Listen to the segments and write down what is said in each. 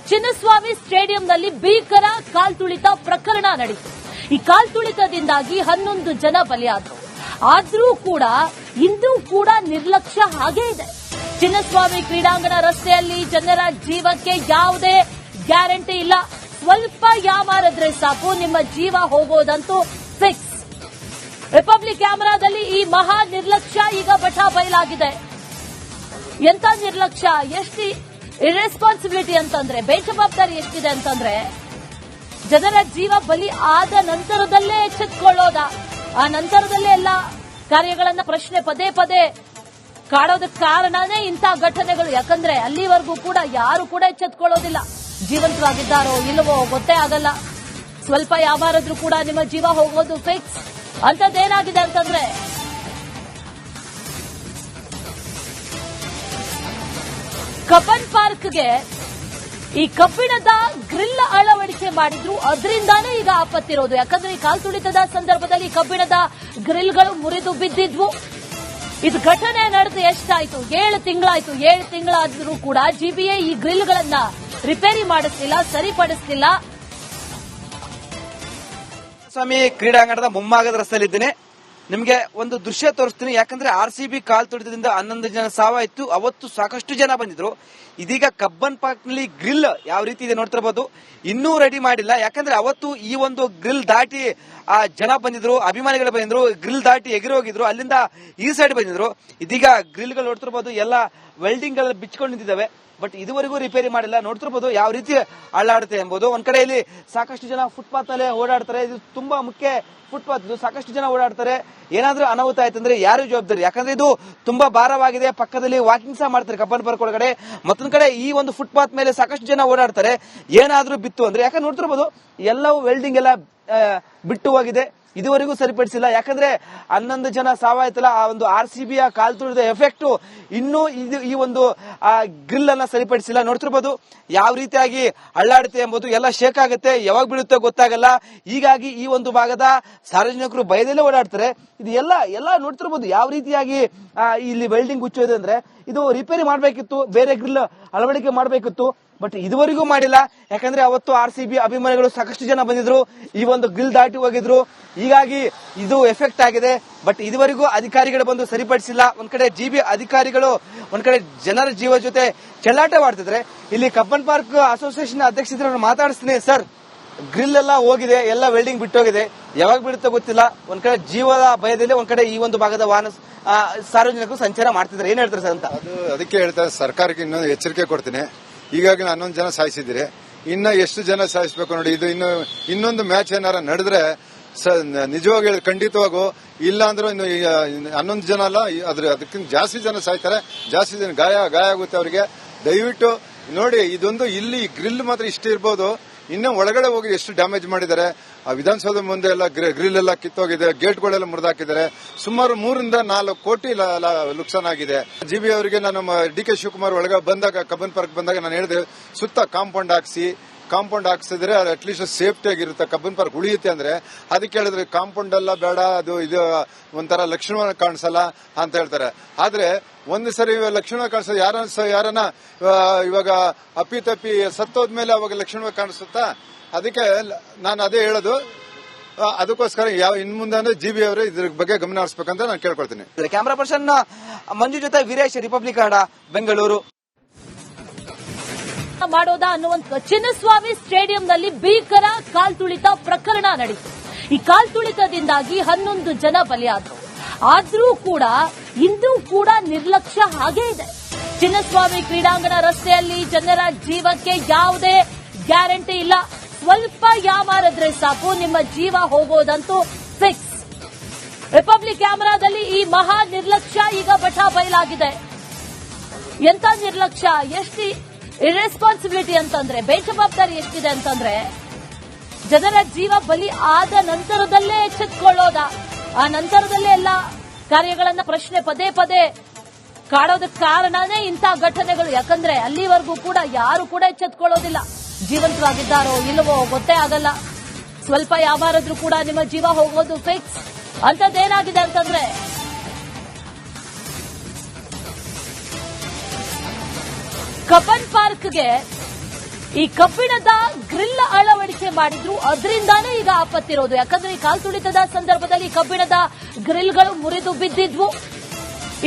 ಚಿನ್ನಸ್ವಾಮಿ ಸ್ಟೇಡಿಯಂನಲ್ಲಿ ಭೀಕರ ಕಾಲ್ತುಳಿತ ಪ್ರಕರಣ ನಡೆಯಿತು. ಈ ಕಾಲ್ತುಳಿತದಿಂದಾಗಿ 11 ಜನ ಬಲಿಯಾದರು. ಆದರೂ ಕೂಡ ಇಂದು ಕೂಡ ನಿರ್ಲಕ್ಷ್ಯ ಹಾಗೇ ಇದೆ. ಚಿನ್ನಸ್ವಾಮಿ ಕ್ರೀಡಾಂಗಣ ರಸ್ತೆಯಲ್ಲಿ ಜನರ ಜೀವಕ್ಕೆ ಯಾವುದೇ ಗ್ಯಾರಂಟಿ ಇಲ್ಲ. ಸ್ವಲ್ಪ ಯಾಮಾರಿದ್ರೆ ಸಾಕು, ನಿಮ್ಮ ಜೀವ ಹೋಗೋದಂತೂ ಫಿಕ್ಸ್. ರಿಪಬ್ಲಿಕ್ ಕ್ಯಾಮೆರಾದಲ್ಲಿ ಈ ಮಹಾ ನಿರ್ಲಕ್ಷ್ಯ ಈಗ ಬಟಾ ಬಯಲಾಗಿದೆ. ಎಂತ ನಿರ್ಲಕ್ಷ್ಯ, ಎಷ್ಟು ಇರ್ರೆಸ್ಪಾನ್ಸಿಬಿಲಿಟಿ ಅಂತಂದ್ರೆ, ಬೇಜವಾಬ್ದಾರಿ ಎಷ್ಟಿದೆ ಅಂತಂದ್ರೆ, ಜನರ ಜೀವ ಬಲಿ ಆದ ನಂತರದಲ್ಲೇ ಎಚ್ಚೆತ್ತುಕೊಳ್ಳೋದ, ಆ ನಂತರದಲ್ಲೇ ಎಲ್ಲ ಕಾರ್ಯಗಳನ್ನ ಪ್ರಶ್ನೆ ಪದೇ ಪದೇ ಕಾಡೋದಕ್ಕೆ ಕಾರಣನೇ ಇಂಥ ಘಟನೆಗಳು. ಯಾಕಂದ್ರೆ ಅಲ್ಲಿವರೆಗೂ ಕೂಡ ಯಾರು ಕೂಡ ಎಚ್ಚೆತ್ತುಕೊಳ್ಳೋದಿಲ್ಲ. ಜೀವಂತವಾಗಿದ್ದಾರೋ ಇಲ್ಲವೋ ಗೊತ್ತೇ ಆಗಲ್ಲ. ಸ್ವಲ್ಪ ಯಾವಾರಾದ್ರೂ ಕೂಡ ನಿಮ್ಮ ಜೀವ ಹೋಗೋದು ಫಿಕ್ಸ್. ಅಂತದ್ದೇನಾಗಿದೆ ಅಂತಂದ್ರೆ, ಕಬ್ಬನ್ ಪಾರ್ಕ್ಗೆ ಈ ಕಬ್ಬಿಣದ ಗ್ರಿಲ್ ಅಳವಡಿಕೆ ಮಾಡಿದ್ರು. ಅದರಿಂದಾನೇ ಈಗ ಆಪತ್ತಿರೋದು. ಯಾಕಂದ್ರೆ ಈ ಕಾಲ್ತುಳಿತದ ಸಂದರ್ಭದಲ್ಲಿ ಕಬ್ಬಿಣದ ಗ್ರಿಲ್ಗಳು ಮುರಿದು ಬಿದ್ದಿದ್ವು. ಇದು ಘಟನೆ ನಡೆದು ಎಷ್ಟಾಯ್ತು? 7 ತಿಂಗಳಾಯ್ತು. 7 ತಿಂಗಳಾದ್ರೂ ಕೂಡ ಜಿಬಿಎ ಈ ಗ್ರಿಲ್ಗಳನ್ನ ರಿಪೇರಿ ಮಾಡಿಸ್ಲಿಲ್ಲ, ಸರಿಪಡಿಸಲಿಲ್ಲ. ಸ್ವಾಮಿ ಕ್ರೀಡಾಂಗಣದ ಮುಂಭಾಗದ ರಸ್ತೆಯಲ್ಲಿದ್ದೇನೆ. ನಿಮಗೆ ಒಂದು ದೃಶ್ಯ ತೋರಿಸ್ತೀನಿ. ಯಾಕಂದ್ರೆ ಆರ್ಸಿಬಿ ಕಾಲ್ತುಳಿತದಿಂದ 11 ಜನ ಸಾವಾಯಿತು. ಅವತ್ತು ಸಾಕಷ್ಟು ಜನ ಬಂದಿದ್ರು. ಇದೀಗ ಕಬ್ಬನ್ ಪಾರ್ಕ್ ನಲ್ಲಿ ಗ್ರಿಲ್ ಯಾವ ರೀತಿ ಇದೆ ನೋಡ್ತಿರಬಹುದು. ಇನ್ನೂ ರೆಡಿ ಮಾಡಿಲ್ಲ. ಯಾಕಂದ್ರೆ ಅವತ್ತು ಈ ಒಂದು ಗ್ರಿಲ್ ದಾಟಿ ಆ ಜನ ಬಂದಿದ್ರು, ಅಭಿಮಾನಿಗಳು ಬಂದಿದ್ರು, ಗ್ರಿಲ್ ದಾಟಿ ಎಗಿರಿ ಹೋಗಿದ್ರು, ಅಲ್ಲಿಂದ ಈ ಸೈಡ್ ಬಂದಿದ್ರು. ಇದೀಗ ಗ್ರಿಲ್ ಗಳು ನೋಡ್ತಿರಬಹುದು, ಎಲ್ಲ ವೆಲ್ಡಿಂಗ್ ಗಳು ಬಿಚ್ಕೊಂಡು ನಿಂತಿದ್ದಾವೆ. ಬಟ್ ಇದುವರೆಗೂ ರಿಪೇರಿ ಮಾಡಿಲ್ಲ. ನೋಡ್ತಿರ್ಬೋದು ಯಾವ ರೀತಿ ಅಳ್ಳಾಡುತ್ತೆ ಎಂಬುದು. ಒಂದ್ ಕಡೆ ಇಲ್ಲಿ ಸಾಕಷ್ಟು ಜನ ಫುಟ್ಪಾತ್ ಅಲ್ಲೇ ಓಡಾಡ್ತಾರೆ. ಇದು ತುಂಬಾ ಮುಖ್ಯ ಫುಟ್ಪಾತ್. ಇದು ಸಾಕಷ್ಟು ಜನ ಓಡಾಡ್ತಾರೆ. ಏನಾದ್ರೂ ಅನಾಹುತ ಆಯ್ತಂದ್ರೆ ಯಾರು ಜವಾಬ್ದಾರಿ? ಯಾಕಂದ್ರೆ ಇದು ತುಂಬಾ ಭಾರವಾಗಿದೆ. ಪಕ್ಕದಲ್ಲಿ ವಾಕಿಂಗ್ ಸಹ ಮಾಡ್ತಾರೆ ಕಬ್ಬನ್ ಪಾರ್ಕ್ ಒಳಗಡೆ. ಮತ್ತೊಂದ್ ಕಡೆ ಈ ಒಂದು ಫುಟ್ಪಾತ್ ಮೇಲೆ ಸಾಕಷ್ಟು ಜನ ಓಡಾಡ್ತಾರೆ. ಏನಾದ್ರೂ ಬಿತ್ತು ಅಂದ್ರೆ, ಯಾಕಂದ್ರೆ ನೋಡ್ತಿರ್ಬೋದು ಎಲ್ಲವೂ ವೆಲ್ಡಿಂಗ್ ಎಲ್ಲ ಬಿಟ್ಟು ಹೋಗಿದೆ. ಇದುವರೆಗೂ ಸರಿಪಡಿಸಿಲ್ಲ. ಯಾಕಂದ್ರೆ 11 ಜನ ಸಾವಾಯ್ತಲ್ಲ, ಆ ಒಂದು ಆರ್ಸಿಬಿಯ ಕಾಲ್ತುಳಿದ ಎಫೆಕ್ಟ್ ಇನ್ನೂ ಈ ಒಂದು ಗ್ರಿಲ್ ಅನ್ನ ಸರಿಪಡಿಸಿಲ್ಲ. ನೋಡ್ತಿರ್ಬೋದು ಯಾವ ರೀತಿಯಾಗಿ ಅಳ್ಳಾಡುತ್ತೆ ಎಂಬುದು. ಎಲ್ಲ ಶೇಕ್ ಆಗುತ್ತೆ, ಯಾವಾಗ ಬೀಳುತ್ತೆ ಗೊತ್ತಾಗಲ್ಲ. ಹೀಗಾಗಿ ಈ ಒಂದು ಭಾಗದ ಸಾರ್ವಜನಿಕರು ಭಯದಲ್ಲೇ ಓಡಾಡ್ತಾರೆ. ಇದು ಎಲ್ಲ ನೋಡ್ತಿರ್ಬೋದು ಯಾವ ರೀತಿಯಾಗಿ ಇಲ್ಲಿ ವೆಲ್ಡಿಂಗ್ ಹುಚ್ಚೋದೆ ಅಂದ್ರೆ, ಇದು ರಿಪೇರಿ ಮಾಡಬೇಕಿತ್ತು, ಬೇರೆ ಗ್ರಿಲ್ ಅಳವಡಿಕೆ ಮಾಡಬೇಕಿತ್ತು. ಬಟ್ ಇದುವರೆಗೂ ಮಾಡಿಲ್ಲ. ಯಾಕಂದ್ರೆ ಅವತ್ತು ಆರ್ಸಿಬಿ ಅಭಿಮಾನಿಗಳು ಸಾಕಷ್ಟು ಜನ ಬಂದಿದ್ರು, ಈ ಒಂದು ಗ್ರಿಲ್ ದಾಟಿ ಹೋಗಿದ್ರು. ಹೀಗಾಗಿ ಇದು ಎಫೆಕ್ಟ್ ಆಗಿದೆ. ಬಟ್ ಇದುವರೆಗೂ ಅಧಿಕಾರಿಗಳು ಬಂದು ಸರಿಪಡಿಸಿಲ್ಲ. ಒಂದ್ ಕಡೆ ಜಿಬಿ ಅಧಿಕಾರಿಗಳು ಒಂದ್ ಕಡೆ ಜನರ ಜೀವ ಜೊತೆ ಚೆಲ್ಲಾಟವಾಡ್ತಿದ್ರೆ. ಇಲ್ಲಿ ಕಬ್ಬನ್ ಪಾರ್ಕ್ ಅಸೋಸಿಯೇಷನ್ ಅಧ್ಯಕ್ಷರು ಮಾತಾಡಿಸ್ತೀನಿ. ಸರ್, ಗ್ರಿಲ್ ಎಲ್ಲ ಹೋಗಿದೆ, ಎಲ್ಲ ವೆಲ್ಡಿಂಗ್ ಬಿಟ್ಟೋಗಿದೆ, ಯಾವಾಗ ಬಿಡುತ್ತೋ ಗೊತ್ತಿಲ್ಲ. ಒಂದ್ ಕಡೆ ಜೀವದ ಭಯದಲ್ಲಿ ಒಂದ್ ಕಡೆ ಈ ಒಂದು ಭಾಗದ ವಾಹನ ಸಾರ್ವಜನಿಕರು ಸಂಚಾರ ಮಾಡ್ತಿದ್ದಾರೆ. ಏನ್ ಹೇಳ್ತಾರೆ ಸರ್ ಅಂತ? ಅದಕ್ಕೆ ಹೇಳ್ತಾರೆ, ಸರ್ಕಾರಕ್ಕೆ ಇನ್ನೊಂದು ಎಚ್ಚರಿಕೆ ಕೊಡ್ತೀನಿ. ಈಗಾಗಲೇ 11 ಜನ ಸಾಯಿಸಿದಿರಿ, ಇನ್ನ ಎಷ್ಟು ಜನ ಸಾಯಿಸಬೇಕು ನೋಡಿ. ಇದು ಇನ್ನೊಂದು ಮ್ಯಾಚ್ ಏನಾರ ನಡೆದ್ರೆ ನಿಜವಾಗಿ ಹೇಳಿ ಖಂಡಿತವಾಗೂ ಇಲ್ಲ ಅಂದ್ರೆ ಇನ್ನು 11 ಜನ ಅಲ್ಲ, ಅದಕ್ಕಿಂತ ಜಾಸ್ತಿ ಜನ ಸಾಯ್ತಾರೆ, ಜಾಸ್ತಿ ಜನ ಗಾಯ ಆಗುತ್ತೆ ಅವರಿಗೆ. ದಯವಿಟ್ಟು ನೋಡಿ, ಇದೊಂದು ಇಲ್ಲಿ ಗ್ರಿಲ್ ಮಾತ್ರ ಇಷ್ಟು ಇರ್ಬೋದು. ಇನ್ನು ಒಳಗಡೆ ಹೋಗಿ ಎಷ್ಟು ಡ್ಯಾಮೇಜ್ ಮಾಡಿದ್ದಾರೆ. ಆ ವಿಧಾನಸೌಧ ಮುಂದೆ ಎಲ್ಲ ಗ್ರಿಲ್ ಎಲ್ಲ ಕಿತ್ತೋಗಿದೆ, ಗೇಟ್ಗಳೆಲ್ಲ ಮುರಿದಾಕಿದ್ದಾರೆ. ಸುಮಾರು 3 ರಿಂದ 4 ಕೋಟಿ ನುಕ್ಸಾನ್ ಆಗಿದೆ. ಜಿಬಿ ಅವರಿಗೆ ನಾನು ಡಿ.ಕೆ. ಶಿವಕುಮಾರ್ ಒಳಗೆ ಬಂದಾಗ, ಕಬ್ಬನ್ ಪಾರ್ಕ್ ಬಂದಾಗ ನಾನು ಹೇಳಿದೆ, ಸುತ್ತ ಕಾಂಪೌಂಡ್ ಹಾಕ್ಸಿದ್ರೆ ಅದು ಅಟ್ಲೀಸ್ಟ್ ಸೇಫ್ಟಿ ಆಗಿರುತ್ತೆ, ಕಬ್ಬನ್ ಪಾರ್ಕ್ ಉಳಿಯುತ್ತೆ ಅಂದ್ರೆ. ಅದಕ್ಕೆ ಹೇಳಿದ್ರೆ ಕಾಂಪೌಂಡ್ ಎಲ್ಲ ಬೇಡ, ಇದು ಒಂಥರ ಲಕ್ಷಣ ಕಾಣಿಸಲ್ಲ ಅಂತ ಹೇಳ್ತಾರೆ. ಆದ್ರೆ ಒಂದು ಸರಿ ಲಕ್ಷಣ ಕಾಣಿಸೋದು ಯಾರನ್ನ ಇವಾಗ ಅಪ್ಪಿತಪ್ಪಿ ಸತ್ತೋದ್ಮೇಲೆ ಅವಾಗ ಲಕ್ಷಣ ಕಾಣಿಸುತ್ತಾ? ಅದಕ್ಕೆ ನಾನು ಅದೇ ಹೇಳೋದು. ಅದಕ್ಕೋಸ್ಕರ ಇನ್ ಮುಂದೆ ಜಿಬಿ ಅವರು ಇದ್ರ ಬಗ್ಗೆ ಗಮನ ಹರಿಸಬೇಕಂತ ನಾನು ಕೇಳ್ಕೊಳ್ತೀನಿ. ಕ್ಯಾಮರಾ ಪರ್ಸನ್ ಮಂಜು ಜೊತೆ ವೀರೇಶ್, ರಿಪಬ್ಲಿಕ್ ಕನ್ನಡ, ಬೆಂಗಳೂರು. ಮಾಡೋದ ಅನ್ನುವಂಥ ಚಿನ್ನಸ್ವಾಮಿ ಸ್ಟೇಡಿಯಂನಲ್ಲಿ ಭೀಕರ ಕಾಲ್ತುಳಿತ ಪ್ರಕರಣ ನಡೆಯಿತು. ಈ ಕಾಲ್ತುಳಿತದಿಂದಾಗಿ 11 ಜನ ಬಲಿಯಾದರು. ಆದರೂ ಕೂಡ ಇಂದು ಕೂಡ ನಿರ್ಲಕ್ಷ್ಯ ಹಾಗೇ ಇದೆ. ಚಿನ್ನಸ್ವಾಮಿ ಕ್ರೀಡಾಂಗಣ ರಸ್ತೆಯಲ್ಲಿ ಜನರ ಜೀವಕ್ಕೆ ಯಾವುದೇ ಗ್ಯಾರಂಟಿ ಇಲ್ಲ. ಸ್ವಲ್ಪ ಯಾಮಾರಿದ್ರೆ ಸಾಕು, ನಿಮ್ಮ ಜೀವ ಹೋಗೋದಂತೂ ಫಿಕ್ಸ್. ರಿಪಬ್ಲಿಕ್ ಕ್ಯಾಮೆರಾದಲ್ಲಿ ಈ ಮಹಾ ನಿರ್ಲಕ್ಷ್ಯ ಈಗ ಬಟಾ ಬಯಲಾಗಿದೆ. ಎಂತ ನಿರ್ಲಕ್ಷ್ಯ, ಎಷ್ಟು ಇರ್ರೆಸ್ಪಾನ್ಸಿಬಿಲಿಟಿ ಅಂತಂದ್ರೆ, ಬೇಜವಾಬ್ದಾರಿ ಎಷ್ಟಿದೆ ಅಂತಂದ್ರೆ, ಜನರ ಜೀವ ಬಲಿ ಆದ ನಂತರದಲ್ಲೇ ಎಚ್ಚೆತ್ತುಕೊಳ್ಳೋದ, ಆ ನಂತರದಲ್ಲೇ ಎಲ್ಲ ಕಾರ್ಯಗಳನ್ನ ಪ್ರಶ್ನೆ ಪದೇ ಪದೇ ಕಾಡೋದಕ್ಕೆ ಕಾರಣನೇ ಇಂಥ ಘಟನೆಗಳು. ಯಾಕಂದ್ರೆ ಅಲ್ಲಿವರೆಗೂ ಕೂಡ ಯಾರು ಕೂಡ ಎಚ್ಚೆತ್ತುಕೊಳ್ಳೋದಿಲ್ಲ. ಜೀವಂತವಾಗಿದ್ದಾರೋ ಇಲ್ಲವೋ ಗೊತ್ತೇ ಆಗಲ್ಲ. ಸ್ವಲ್ಪ ಯಾವಾರಾದ್ರೂ ಕೂಡ ನಿಮ್ಮ ಜೀವ ಹೋಗೋದು ಫಿಕ್ಸ್. ಅಂತದ್ದೇನಾಗಿದೆ ಅಂತಂದ್ರೆ, ಕಬ್ಬನ್ ಪಾರ್ಕ್ಗೆ ಈ ಕಬ್ಬಿಣದ ಗ್ರಿಲ್ ಅಳವಡಿಕೆ ಮಾಡಿದ್ರು, ಅದರಿಂದಾನೇ ಈಗ ಆಪತ್ತಿರೋದು. ಯಾಕಂದ್ರೆ ಈ ಕಾಲ್ ತುಳಿತದ ಸಂದರ್ಭದಲ್ಲಿ ಕಬ್ಬಿಣದ ಗ್ರಿಲ್ಗಳು ಮುರಿದು ಬಿದ್ದಿದ್ವು.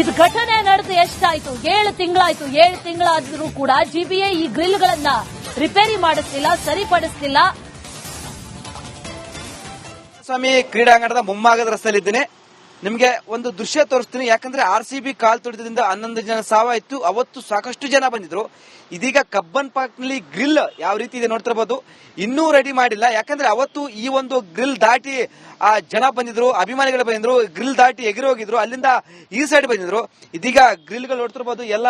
ಇದು ಘಟನೆ ನಡೆದು ಎಷ್ಟಾಯ್ತು? 7 ತಿಂಗಳಾಯ್ತು. 7 ತಿಂಗಳಾದ್ರೂ ಕೂಡ ಜಿಬಿಎ ಈ ಗ್ರಿಲ್ಗಳನ್ನ ರಿಪೇರಿ ಮಾಡಿಸ್ತಿಲ್ಲ, ಸರಿಪಡಿಸ್ತಿಲ್ಲ. ಸ್ವಾಮಿ ಕ್ರೀಡಾಂಗಣದ ಮುಂಭಾಗದ ರಸ್ತೆಯಲ್ಲಿದ್ದೇನೆ. ನಿಮ್ಗೆ ಒಂದು ದೃಶ್ಯ ತೋರಿಸ್ತೀನಿ. ಯಾಕಂದ್ರೆ RCB ಕಾಲ್ ತುಳಿತದಿಂದ 11 ಜನ ಸಾವಾಯ್ತು. ಅವತ್ತು ಸಾಕಷ್ಟು ಜನ ಬಂದಿದ್ರು. ಇದೀಗ ಕಬ್ಬನ್ ಪಾರ್ಕ್ ನಲ್ಲಿ ಗ್ರಿಲ್ ಯಾವ ರೀತಿ ಇದೆ ನೋಡ್ತಿರ್ಬೋದು. ಇನ್ನೂ ರೆಡಿ ಮಾಡಿಲ್ಲ. ಯಾಕಂದ್ರೆ ಅವತ್ತು ಈ ಒಂದು ಗ್ರಿಲ್ ದಾಟಿ ಜನ ಬಂದಿದ್ರು, ಅಭಿಮಾನಿಗಳು ಬಂದಿದ್ರು, ಗ್ರಿಲ್ ದಾಟಿ ಎಗರಿ ಹೋಗಿದ್ರು, ಅಲ್ಲಿಂದ ಈ ಸೈಡ್ ಬಂದಿದ್ರು. ಇದೀಗ ಗ್ರಿಲ್ ಗಳು ನೋಡ್ತಿರ್ಬೋದು, ಎಲ್ಲ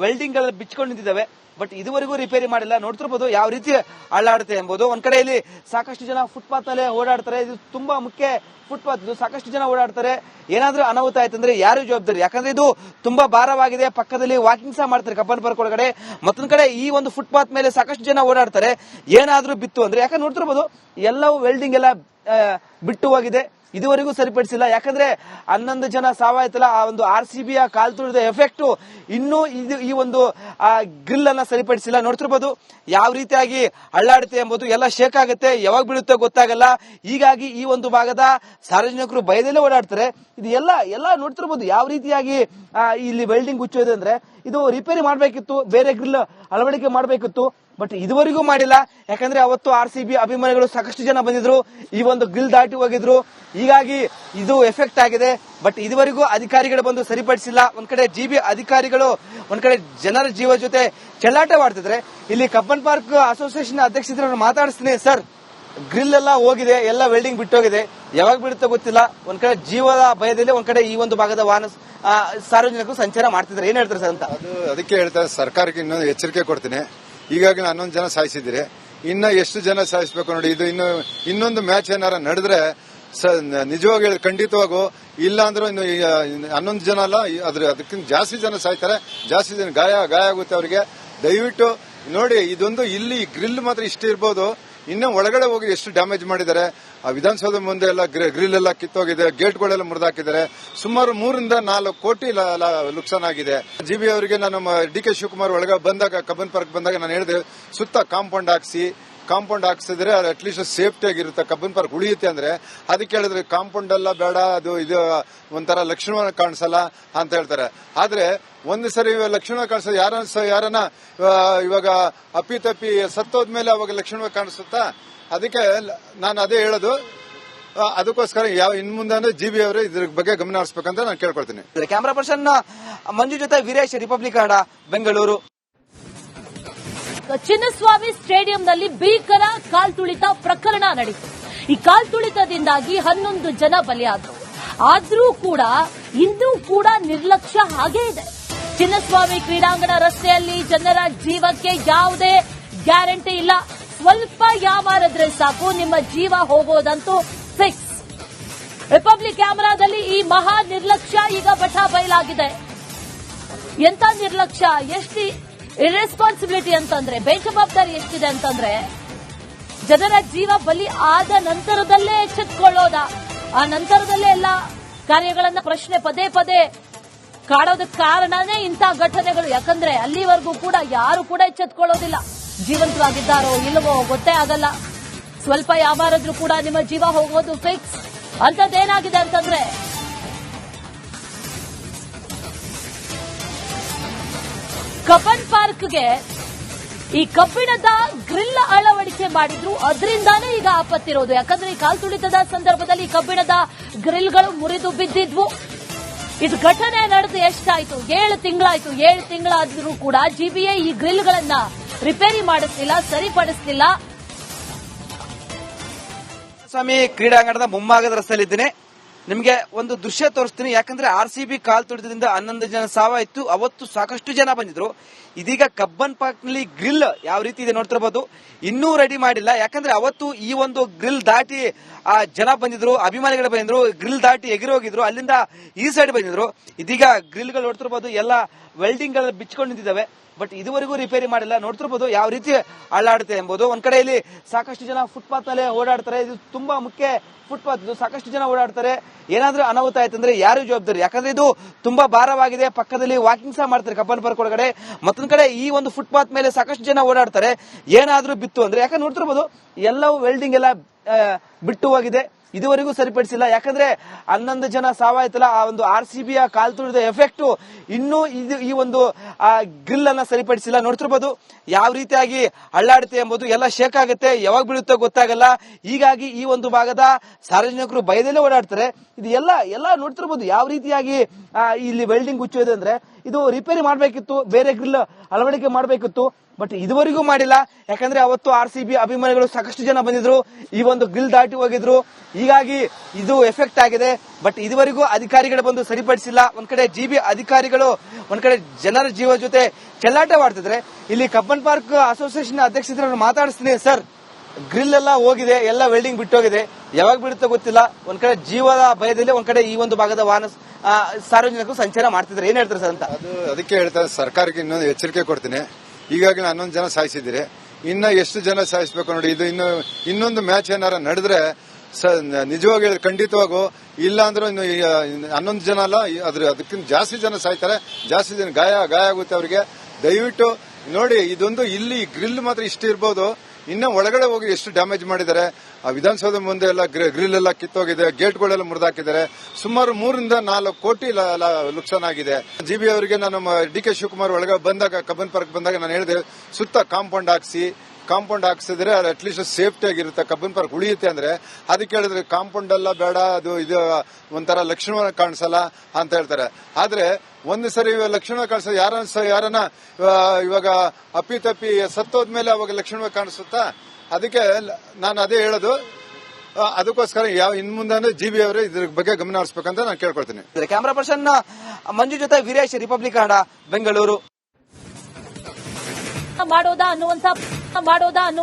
ವೆಲ್ಡಿಂಗ್ ಗಳು ಬಿಚ್ಕೊಂಡು ನಿಂತಿದ್ದಾವೆ. ಬಟ್ ಇದುವರೆಗೂ ರಿಪೇರಿ ಮಾಡಿಲ್ಲ. ನೋಡ್ತಿರ್ಬೋದು ಯಾವ ರೀತಿ ಅಳ್ಳಾಡುತ್ತೆ ಎಂಬುದು. ಒಂದ್ ಕಡೆ ಇಲ್ಲಿ ಸಾಕಷ್ಟು ಜನ ಫುಟ್ಪಾತ್ ಅಲ್ಲೇ ಓಡಾಡ್ತಾರೆ. ಇದು ತುಂಬಾ ಮುಖ್ಯ ಫುಟ್ಪಾತ್. ಇದು ಸಾಕಷ್ಟು ಜನ ಓಡಾಡ್ತಾರೆ. ಏನಾದ್ರೂ ಅನಾಹುತ ಆಯ್ತಂದ್ರೆ ಯಾರು ಜವಾಬ್ದಾರಿ? ಯಾಕಂದ್ರೆ ಇದು ತುಂಬಾ ಭಾರವಾಗಿದೆ. ಪಕ್ಕದಲ್ಲಿ ವಾಕಿಂಗ್ ಸಹ ಮಾಡ್ತಾರೆ ಕಬ್ಬನ್ ಪಾರ್ಕ್ ಒಳಗಡೆ. ಮತ್ತೊಂದ್ ಕಡೆ ಈ ಒಂದು ಫುಟ್ಪಾತ್ ಮೇಲೆ ಸಾಕಷ್ಟು ಜನ ಓಡಾಡ್ತಾರೆ. ಏನಾದ್ರೂ ಬಿತ್ತು ಅಂದ್ರೆ, ಯಾಕಂದ್ರೆ ನೋಡ್ತಿರ್ಬೋದು ಎಲ್ಲವೂ ವೆಲ್ಡಿಂಗ್ ಎಲ್ಲ ಬಿಟ್ಟು ಹೋಗಿದೆ. ಇದುವರೆಗೂ ಸರಿಪಡಿಸಿಲ್ಲ. ಯಾಕಂದ್ರೆ 11 ಜನ ಸಾವಾಯ್ತಲ್ಲ, ಆ ಒಂದು RCB ಕಾಲ್ ತುಳಿದ ಎಫೆಕ್ಟ್ ಇನ್ನೂ ಈ ಒಂದು ಗ್ರಿಲ್ ಅನ್ನ ಸರಿಪಡಿಸಿಲ್ಲ. ನೋಡ್ತಿರ್ಬೋದು ಯಾವ ರೀತಿಯಾಗಿ ಅಳ್ಳಾಡುತ್ತೆ ಎಂಬುದು. ಎಲ್ಲ ಶೇಕ್ ಆಗುತ್ತೆ, ಯಾವಾಗ ಬೀಳುತ್ತೆ ಗೊತ್ತಾಗಲ್ಲ. ಹೀಗಾಗಿ ಈ ಒಂದು ಭಾಗದ ಸಾರ್ವಜನಿಕರು ಭಯದಲ್ಲೇ ಓಡಾಡ್ತಾರೆ. ಇದು ಎಲ್ಲ ನೋಡ್ತಿರ್ಬೋದು ಯಾವ ರೀತಿಯಾಗಿ ಇಲ್ಲಿ ವೆಲ್ಡಿಂಗ್ ಹುಚ್ಚೋದು ಅಂದ್ರೆ, ಇದು ರಿಪೇರಿ ಮಾಡಬೇಕಿತ್ತು, ಬೇರೆ ಗ್ರಿಲ್ ಅಳವಡಿಕೆ ಮಾಡಬೇಕಿತ್ತು. ಬಟ್ ಇದುವರೆಗೂ ಮಾಡಿಲ್ಲ. ಯಾಕಂದ್ರೆ ಅವತ್ತು RCB ಅಭಿಮಾನಿಗಳು ಸಾಕಷ್ಟು ಜನ ಬಂದಿದ್ರು, ಈ ಒಂದು ಗ್ರಿಲ್ ದಾಟಿ ಹೋಗಿದ್ರು. ಹೀಗಾಗಿ ಇದು ಎಫೆಕ್ಟ್ ಆಗಿದೆ. ಬಟ್ ಇದುವರೆಗೂ ಅಧಿಕಾರಿಗಳು ಬಂದು ಸರಿಪಡಿಸಿಲ್ಲ. ಒಂದ್ ಕಡೆ ಜಿಬಿ ಅಧಿಕಾರಿಗಳು ಒಂದ್ ಕಡೆ ಜನರ ಜೀವ ಜೊತೆ ಚೆಲ್ಲಾಟವಾಡ್ತಿದ್ರೆ. ಇಲ್ಲಿ ಕಬ್ಬನ್ ಪಾರ್ಕ್ ಅಸೋಸಿಯೇಷನ್ ಅಧ್ಯಕ್ಷರು ಮಾತಾಡಿಸ್ತೀನಿ. ಸರ್, ಗ್ರಿಲ್ ಎಲ್ಲ ಹೋಗಿದೆ, ಎಲ್ಲ ವೆಲ್ಡಿಂಗ್ ಬಿಟ್ಟೋಗಿದೆ, ಯಾವಾಗ ಬಿಡುತ್ತೋ ಗೊತ್ತಿಲ್ಲ. ಒಂದ್ ಕಡೆ ಜೀವದ ಭಯದಲ್ಲಿ ಒಂದ್ ಕಡೆ ಈ ಒಂದು ಭಾಗದ ವಾಹನ ಸಾರ್ವಜನಿಕರು ಸಂಚಾರ ಮಾಡ್ತಿದ್ದಾರೆ. ಏನ್ ಹೇಳ್ತಾರೆ ಸರ್ ಅಂತ? ಅದಕ್ಕೆ ಹೇಳ್ತಾರೆ, ಸರ್ಕಾರಕ್ಕೆ ಇನ್ನೊಂದು ಎಚ್ಚರಿಕೆ ಕೊಡ್ತೀನಿ. ಈಗಾಗಲೇ 11 ಜನ ಸಾಯಿಸಿದ್ರೆ ಇನ್ನ ಎಷ್ಟು ಜನ ಸಾಯಿಸಬೇಕು ನೋಡಿ. ಇದು ಇನ್ನೊಂದು ಮ್ಯಾಚ್ ಏನಾರ ನಡೆದ್ರೆ ನಿಜವಾಗಿ ಹೇಳಿ ಖಂಡಿತವಾಗೂ ಇಲ್ಲ ಅಂದ್ರೆ 11 ಜನ ಅಲ್ಲ, ಅದಕ್ಕಿಂತ ಜಾಸ್ತಿ ಜನ ಸಾಯ್ತಾರೆ, ಜಾಸ್ತಿ ಜನ ಗಾಯ ಆಗುತ್ತೆ ಅವರಿಗೆ. ದಯವಿಟ್ಟು ನೋಡಿ, ಇದೊಂದು ಇಲ್ಲಿ ಗ್ರಿಲ್ ಮಾತ್ರ ಇಷ್ಟು ಇರ್ಬೋದು. ಇನ್ನು ಒಳಗಡೆ ಹೋಗಿ ಎಷ್ಟು ಡ್ಯಾಮೇಜ್ ಮಾಡಿದ್ದಾರೆ. ಆ ವಿಧಾನಸೌಧ ಮುಂದೆ ಎಲ್ಲ ಗ್ರಿಲ್ ಎಲ್ಲ ಕಿತ್ತೋಗಿದೆ, ಗೇಟ್ಗಳೆಲ್ಲ ಮುರಿದಾಕಿದ್ದಾರೆ. ಸುಮಾರು 3 ರಿಂದ 4 ಕೋಟಿ ನುಕ್ಸಾನ್ ಆಗಿದೆ. ಜಿಬಿ ಅವರಿಗೆ ನಾನು DK ಶಿವಕುಮಾರ್ ಒಳಗೆ ಬಂದಾಗ, ಕಬ್ಬನ್ ಪಾರ್ಕ್ ಬಂದಾಗ ನಾನು ಹೇಳಿದೆ, ಸುತ್ತ ಕಾಂಪೌಂಡ್ ಹಾಕ್ಸಿದ್ರೆ ಅದು ಅಟ್ಲೀಸ್ಟ್ ಸೇಫ್ಟಿ ಆಗಿರುತ್ತೆ, ಕಬ್ಬನ್ ಪಾರ್ಕ್ ಉಳಿಯುತ್ತೆ ಅಂದ್ರೆ. ಅದಕ್ಕೆ ಹೇಳಿದ್ರೆ ಕಾಂಪೌಂಡ್ ಎಲ್ಲ ಬೇಡ, ಇದು ಒಂಥರ ಲಕ್ಷಣ ಕಾಣಿಸಲ್ಲ ಅಂತ ಹೇಳ್ತಾರೆ. ಆದ್ರೆ ಒಂದು ಸರಿ ಲಕ್ಷಣ ಕಾಣಿಸೋದು ಯಾರನ್ನ ಇವಾಗ ಅಪ್ಪಿತಪ್ಪಿ ಸತ್ತೋದ್ಮೇಲೆ ಅವಾಗ ಲಕ್ಷಣ ಕಾಣಿಸುತ್ತಾ? ಅದಕ್ಕೆ ನಾನು ಅದೇ ಹೇಳೋದು. ಅದಕ್ಕೋಸ್ಕರ ಇನ್ ಮುಂದೆ ಜಿಬಿ ಅವರು ಇದ್ರ ಬಗ್ಗೆ ಗಮನ ಹರಿಸಬೇಕಂತ ನಾನು ಕೇಳ್ಕೊಳ್ತೀನಿ. ಕ್ಯಾಮರಾ ಪರ್ಸನ್ ಮಂಜು ಜೊತೆ ವೀರೇಶ್, ರಿಪಬ್ಲಿಕ್ ಕನ್ನಡ, ಬೆಂಗಳೂರು. ಚಿನ್ನಸ್ವಾಮಿ ಸ್ಟೇಡಿಯಂನಲ್ಲಿ ಭೀಕರ ಕಾಲ್ ತುಳಿತ ಪ್ರಕರಣ ನಡೆಯಿತು. ಈ ಕಾಲ್ ತುಳಿತದಿಂದಾಗಿ 11 ಜನ ಬಲಿಯಾದರು. ಆದ್ರೂ ಕೂಡ ಇಂದು ಕೂಡ ನಿರ್ಲಕ್ಷ್ಯ ಹಾಗೇ ಇದೆ. ಚಿನ್ನಸ್ವಾಮಿ ಕ್ರೀಡಾಂಗಣ ರಸ್ತೆಯಲ್ಲಿ ಜನರ ಜೀವಕ್ಕೆ ಯಾವುದೇ ಗ್ಯಾರಂಟಿ ಇಲ್ಲ. ಸ್ವಲ್ಪ ಯಾಮಾರಿದ್ರೆ ಸಾಕು, ನಿಮ್ಮ ಜೀವ ಹೋಗೋದಂತೂ ಫಿಕ್ಸ್. ರಿಪಬ್ಲಿಕ್ ಕ್ಯಾಮೆರಾದಲ್ಲಿ ಈ ಮಹಾ ನಿರ್ಲಕ್ಷ್ಯ ಈಗ ಬಟಾ ಬಯಲಾಗಿದೆ. ಎಂತ ನಿರ್ಲಕ್ಷ್ಯ, ಎಷ್ಟು ಇರ್ರೆಸ್ಪಾನ್ಸಿಬಿಲಿಟಿ ಅಂತಂದ್ರೆ, ಬೇಜವಾಬ್ದಾರಿ ಎಷ್ಟಿದೆ ಅಂತಂದ್ರೆ, ಜನರ ಜೀವ ಬಲಿ ಆದ ನಂತರದಲ್ಲೇ ಎಚ್ಚೆತ್ತುಕೊಳ್ಳೋದ, ಆ ನಂತರದಲ್ಲೇ ಎಲ್ಲ ಕಾರ್ಯಗಳನ್ನ ಪ್ರಶ್ನೆ ಪದೇ ಕಾಡೋದಕ್ಕೆ ಕಾರಣನೇ ಇಂಥ ಘಟನೆಗಳು. ಯಾಕಂದ್ರೆ ಅಲ್ಲಿವರೆಗೂ ಕೂಡ ಯಾರು ಕೂಡ ಎಚ್ಚೆತ್ತುಕೊಳ್ಳೋದಿಲ್ಲ. ಜೀವಂತವಾಗಿದ್ದಾರೋ ಇಲ್ಲವೋ ಗೊತ್ತೇ ಆಗಲ್ಲ. ಸ್ವಲ್ಪ ಯಾವಾರಾದ್ರೂ ಕೂಡ ನಿಮ್ಮ ಜೀವ ಹೋಗೋದು ಫಿಕ್ಸ್. ಅಂತದ್ದೇನಾಗಿದೆ ಅಂತಂದ್ರೆ, ಕಬ್ಬನ್ ಪಾರ್ಕ್ಗೆ ಈ ಕಬ್ಬಿಣದ ಗ್ರಿಲ್ ಅಳವಡಿಕೆ ಮಾಡಿದ್ರು, ಅದರಿಂದಾನೇ ಈಗ ಆಪತ್ತಿರೋದು. ಯಾಕಂದ್ರೆ ಈ ಕಾಲ್ ತುಳಿತದ ಸಂದರ್ಭದಲ್ಲಿ ಕಬ್ಬಿಣದ ಗ್ರಿಲ್ಗಳು ಮುರಿದು ಬಿದ್ದಿದ್ವು. ಇದು ಘಟನೆ ನಡೆದು ಎಷ್ಟಾಯ್ತು? 7 ತಿಂಗಳಾಯ್ತು. 7 ತಿಂಗಳಾದ್ರೂ ಕೂಡ ಜಿಬಿಎ ಈ ಗ್ರಿಲ್ಗಳನ್ನ ರಿಪೇರಿ ಮಾಡಿಸ್ತಿಲ್ಲ, ಸರಿಪಡಿಸ್ತಿಲ್ಲ. ಸ್ವಾಮಿ ಕ್ರೀಡಾಂಗಣದ ಮುಂಭಾಗದ ರಸ್ತೆಯಲ್ಲಿದ್ದೇನೆ. ನಿಮ್ಗೆ ಒಂದು ದೃಶ್ಯ ತೋರಿಸ್ತೀನಿ. ಯಾಕಂದ್ರೆ RCB ಕಾಲ್ ತುಳಿತದಿಂದ 11 ಜನ ಸಾವಾಯ್ತು. ಅವತ್ತು ಸಾಕಷ್ಟು ಜನ ಬಂದಿದ್ರು. ಇದೀಗ ಕಬ್ಬನ್ ಪಾರ್ಕ್ ನಲ್ಲಿ ಗ್ರಿಲ್ ಯಾವ ರೀತಿ ಇದೆ ನೋಡ್ತಿರ್ಬೋದು. ಇನ್ನೂ ರೆಡಿ ಮಾಡಿಲ್ಲ. ಯಾಕಂದ್ರೆ ಅವತ್ತು ಈ ಒಂದು ಗ್ರಿಲ್ ದಾಟಿ ಜನ ಬಂದಿದ್ರು, ಅಭಿಮಾನಿಗಳು ಬಂದಿದ್ರು, ಗ್ರಿಲ್ ದಾಟಿ ಎಗರಿ ಹೋಗಿದ್ರು, ಅಲ್ಲಿಂದ ಈ ಸೈಡ್ ಬಂದಿದ್ರು. ಇದೀಗ ಗ್ರಿಲ್ ಗಳು ನೋಡ್ತಿರ್ಬೋದು, ಎಲ್ಲ ವೆಲ್ಡಿಂಗ್ ಗಳು ಬಿಚ್ಕೊಂಡು ನಿಂತಿದ್ದಾವೆ. ಬಟ್ ಇದುವರೆಗೂ ರಿಪೇರಿ ಮಾಡಿಲ್ಲ. ನೋಡ್ತಿರ್ಬೋದು ಯಾವ ರೀತಿ ಅಳ್ಳಾಡುತ್ತೆ ಎಂಬುದು. ಒಂದ್ ಕಡೆ ಇಲ್ಲಿ ಸಾಕಷ್ಟು ಜನ ಫುಟ್ಪಾತ್ ಅಲ್ಲೇ ಓಡಾಡ್ತಾರೆ. ಇದು ತುಂಬಾ ಮುಖ್ಯ ಫುಟ್ಪಾತ್. ಇದು ಸಾಕಷ್ಟು ಜನ ಓಡಾಡ್ತಾರೆ. ಏನಾದ್ರೂ ಅನಾಹುತ ಆಯ್ತಂದ್ರೆ ಯಾರು ಜವಾಬ್ದಾರಿ? ಯಾಕಂದ್ರೆ ಇದು ತುಂಬಾ ಭಾರವಾಗಿದೆ. ಪಕ್ಕದಲ್ಲಿ ವಾಕಿಂಗ್ ಸಹ ಮಾಡ್ತಾರೆ ಕಬ್ಬನ್ ಪಾರ್ಕ್ ಒಳಗಡೆ. ಮತ್ತೊಂದು ಒಂದ್ ಕಡೆ ಈ ಒಂದು ಫುಟ್ಪಾತ್ ಮೇಲೆ ಸಾಕಷ್ಟು ಜನ ಓಡಾಡ್ತಾರೆ. ಏನಾದ್ರೂ ಬಿತ್ತು ಅಂದ್ರೆ, ಯಾಕಂದ್ರೆ ನೋಡ್ತಿರ್ಬೋದು ಎಲ್ಲವೂ ವೆಲ್ಡಿಂಗ್ ಎಲ್ಲ ಬಿಟ್ಟು ಹೋಗಿದೆ, ಇದುವರೆಗೂ ಸರಿಪಡಿಸಿಲ್ಲ. ಯಾಕಂದ್ರೆ 11 ಜನ ಸಾವಾಯ್ತಲ್ಲ, ಆ ಒಂದು RCB ಕಾಲ್ ತುಳಿದ ಎಫೆಕ್ಟ್ ಇನ್ನೂ ಈ ಒಂದು ಗ್ರಿಲ್ ಅನ್ನ ಸರಿಪಡಿಸಿಲ್ಲ. ನೋಡ್ತಿರ್ಬೋದು ಯಾವ ರೀತಿಯಾಗಿ ಅಳ್ಳಾಡುತ್ತೆ ಎಂಬುದು, ಎಲ್ಲ ಶೇಕ್ ಆಗುತ್ತೆ, ಯಾವಾಗ ಬೀಳುತ್ತೋ ಗೊತ್ತಾಗಲ್ಲ. ಹೀಗಾಗಿ ಈ ಒಂದು ಭಾಗದ ಸಾರ್ವಜನಿಕರು ಭಯದಲ್ಲೇ ಓಡಾಡ್ತಾರೆ. ಇದು ಎಲ್ಲ ನೋಡ್ತಿರ್ಬೋದು ಯಾವ ರೀತಿಯಾಗಿ ಇಲ್ಲಿ ವೆಲ್ಡಿಂಗ್ ಹುಚ್ಚೋದೆ ಅಂದ್ರೆ, ಇದು ರಿಪೇರಿ ಮಾಡ್ಬೇಕಿತ್ತು, ಬೇರೆ ಗ್ರಿಲ್ ಅಳವಡಿಕೆ ಮಾಡ್ಬೇಕಿತ್ತು, ಬಟ್ ಇದುವರೆಗೂ ಮಾಡಿಲ್ಲ. ಯಾಕಂದ್ರೆ ಅವತ್ತು RCB ಅಭಿಮಾನಿಗಳು ಸಾಕಷ್ಟು ಜನ ಬಂದಿದ್ರು, ಈ ಒಂದು ಗ್ರಿಲ್ ದಾಟಿ ಹೋಗಿದ್ರು, ಹೀಗಾಗಿ ಇದು ಎಫೆಕ್ಟ್ ಆಗಿದೆ. ಬಟ್ ಇದುವರೆಗೂ ಅಧಿಕಾರಿಗಳು ಬಂದು ಸರಿಪಡಿಸಿಲ್ಲ. ಒಂದ್ ಕಡೆ GB ಅಧಿಕಾರಿಗಳು ಒಂದ್ ಕಡೆ ಜನರ ಜೀವ ಜೊತೆ ಚೆಲ್ಲಾಟವಾಡ್ತಿದ್ರೆ, ಇಲ್ಲಿ ಕಬ್ಬನ್ ಪಾರ್ಕ್ ಅಸೋಸಿಯೇಷನ್ ಅಧ್ಯಕ್ಷರನ್ನು ಮಾತಾಡಿಸ್ತೀನಿ. ಸರ್, ಗ್ರಿಲ್ ಎಲ್ಲ ಹೋಗಿದೆ, ಎಲ್ಲ ವೆಲ್ಡಿಂಗ್ ಬಿಟ್ಟೋಗಿದೆ, ಯಾವಾಗ ಬಿಡುತ್ತೋ ಗೊತ್ತಿಲ್ಲ. ಒಂದ್ ಕಡೆ ಜೀವದ ಭಯದಲ್ಲಿ ಒಂದ್ ಕಡೆ ಈ ಒಂದು ಭಾಗದ ವಾಹನ ಸಾರ್ವಜನಿಕರು ಸಂಚಾರ ಮಾಡ್ತಿದ್ದಾರೆ, ಏನ್ ಹೇಳ್ತಾರೆ ಸರ್ ಅಂತ? ಅದಕ್ಕೆ ಹೇಳ್ತಾರೆ, ಸರ್ಕಾರಕ್ಕೆ ಇನ್ನೊಂದು ಎಚ್ಚರಿಕೆ ಕೊಡ್ತೀನಿ. ಈಗಾಗಲೇ 11 ಜನ ಸಾಯಿಸಿದ್ದೀರಿ, ಇನ್ನ ಎಷ್ಟು ಜನ ಸಾಯಿಸಬೇಕು ನೋಡಿ. ಇದು ಇನ್ನೊಂದು ಮ್ಯಾಚ್ ಏನಾರ ನಡೆದ್ರೆ ನಿಜವಾಗಿ ಹೇಳಿ ಖಂಡಿತವಾಗೂ, ಇಲ್ಲ ಅಂದ್ರೆ 11 ಜನ ಅಲ್ಲ, ಅದಕ್ಕಿಂತ ಜಾಸ್ತಿ ಜನ ಸಾಯ್ತಾರೆ, ಜಾಸ್ತಿ ಜನ ಗಾಯ ಆಗುತ್ತೆ ಅವರಿಗೆ. ದಯವಿಟ್ಟು ನೋಡಿ, ಇದೊಂದು ಇಲ್ಲಿ ಗ್ರಿಲ್ ಮಾತ್ರ ಇಷ್ಟು ಇರ್ಬೋದು, ಇನ್ನ ಒಳಗಡೆ ಹೋಗಿ ಎಷ್ಟು ಡ್ಯಾಮೇಜ್ ಮಾಡಿದ್ದಾರೆ. ಆ ವಿಧಾನಸೌಧ ಮುಂದೆ ಎಲ್ಲ ಗ್ರಿಲ್ ಎಲ್ಲ ಕಿತ್ತೋಗಿದೆ, ಗೇಟ್ಗಳೆಲ್ಲ ಮುರಿದಾಕಿದ್ದಾರೆ. ಸುಮಾರು 3 ರಿಂದ 4 ಕೋಟಿ ನುಕ್ಸಾನ್ ಆಗಿದೆ. GB ಅವರಿಗೆ ನಾನು DK ಶಿವಕುಮಾರ್ ಒಳಗೆ ಬಂದಾಗ, ಕಬ್ಬನ್ ಪಾರ್ಕ್ ಬಂದಾಗ ನಾನು ಹೇಳಿದೆ, ಸುತ್ತ ಕಾಂಪೌಂಡ್ ಹಾಕ್ಸಿದ್ರೆ ಅಟ್ಲೀಸ್ಟ್ ಸೇಫ್ಟಿ ಆಗಿರುತ್ತೆ, ಕಬ್ಬನ್ ಪಾರ್ಕ್ ಉಳಿಯುತ್ತೆ ಅಂದ್ರೆ. ಅದಕ್ಕೆ ಹೇಳಿದ್ರೆ ಕಾಂಪೌಂಡ್ ಎಲ್ಲ ಬೇಡ, ಇದು ಒಂಥರ ಲಕ್ಷಣ ಕಾಣಿಸಲ್ಲ ಅಂತ ಹೇಳ್ತಾರೆ. ಆದ್ರೆ ಒಂದು ಸರಿ ಲಕ್ಷಣ ಕಾಣಿಸೋದು, ಯಾರನ್ನ ಇವಾಗ ಅಪ್ಪಿತಪ್ಪಿ ಸತ್ತೋದ್ಮೇಲೆ ಅವಾಗ ಲಕ್ಷಣ ಕಾಣಿಸುತ್ತಾ? ಅದಕ್ಕೆ ನಾನು ಅದೇ ಹೇಳೋದು. ಅದಕ್ಕೋಸ್ಕರ ಇನ್ ಮುಂದೆ GB ಅವರು ಇದ್ರ ಬಗ್ಗೆ ಗಮನ ಹರಿಸಬೇಕಂತ ನಾನು ಕೇಳ್ಕೊಳ್ತೀನಿ. ಕ್ಯಾಮರಾ ಪರ್ಸನ್ ಮಂಜು ಜೊತೆ ವೀರೇಶ್, ರಿಪಬ್ಲಿಕ್ ಕನ್ನಡ, ಬೆಂಗಳೂರು. ಮಾಡೋದಾ ಅನ್ನುವಂತ